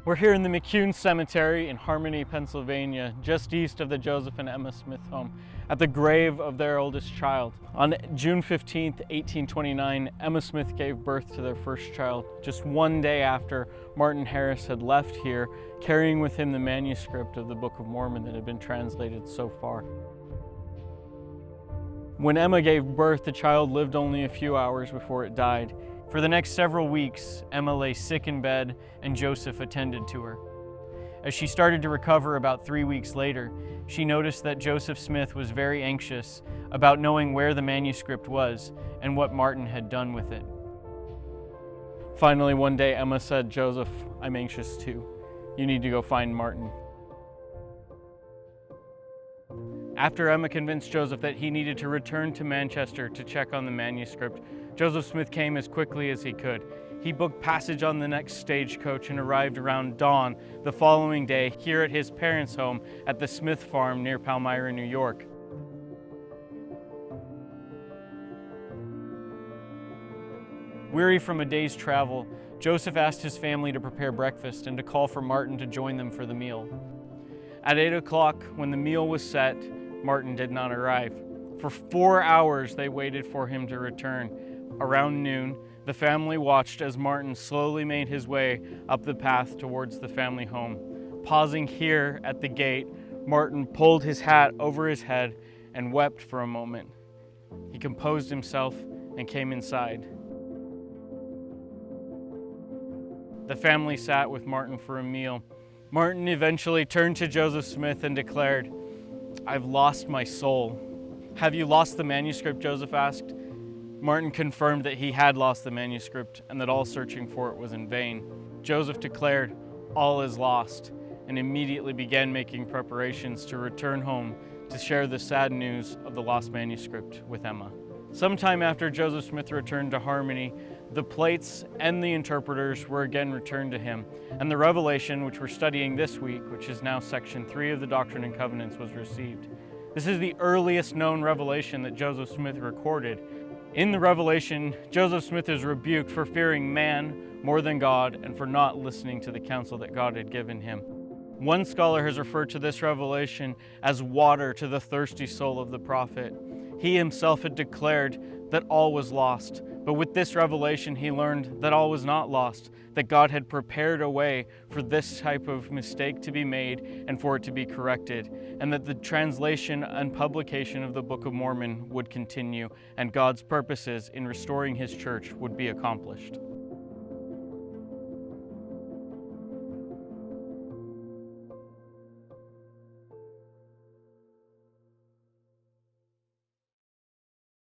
We're here in the McCune Cemetery in Harmony, Pennsylvania, just east of the Joseph and Emma Smith home, at the grave of their oldest child. On June 15, 1829, Emma Smith gave birth to their first child, just one day after Martin Harris had left here, carrying with him the manuscript of the Book of Mormon that had been translated so far. When Emma gave birth, the child lived only a few hours before it died. For the next several weeks, Emma lay sick in bed and Joseph attended to her. As she started to recover about 3 weeks later, she noticed that Joseph Smith was very anxious about knowing where the manuscript was and what Martin had done with it. Finally, one day, Emma said, "Joseph, I'm anxious too. You need to go find Martin." After Emma convinced Joseph that he needed to return to Manchester to check on the manuscript, Joseph Smith came as quickly as he could. He booked passage on the next stagecoach and arrived around dawn the following day here at his parents' home at the Smith Farm near Palmyra, New York. Weary from a day's travel, Joseph asked his family to prepare breakfast and to call for Martin to join them for the meal. At 8 o'clock, when the meal was set, Martin did not arrive. For 4 hours, they waited for him to return. Around noon, the family watched as Martin slowly made his way up the path towards the family home. Pausing here at the gate, Martin pulled his hat over his head and wept for a moment. He composed himself and came inside. The family sat with Martin for a meal. Martin eventually turned to Joseph Smith and declared, "I've lost my soul." "Have you lost the manuscript?" Joseph asked. Martin confirmed that he had lost the manuscript and that all searching for it was in vain. Joseph declared, "All is lost," and immediately began making preparations to return home to share the sad news of the lost manuscript with Emma. Sometime after Joseph Smith returned to Harmony, the plates and the interpreters were again returned to him, and the revelation, which we're studying this week, which is now section 3 of the Doctrine and Covenants, was received. This is the earliest known revelation that Joseph Smith recorded. In the revelation, Joseph Smith is rebuked for fearing man more than God and for not listening to the counsel that God had given him. One scholar has referred to this revelation as water to the thirsty soul of the prophet. He himself had declared that all was lost, but with this revelation he learned that all was not lost, that God had prepared a way for this type of mistake to be made and for it to be corrected, and that the translation and publication of the Book of Mormon would continue, and God's purposes in restoring his church would be accomplished.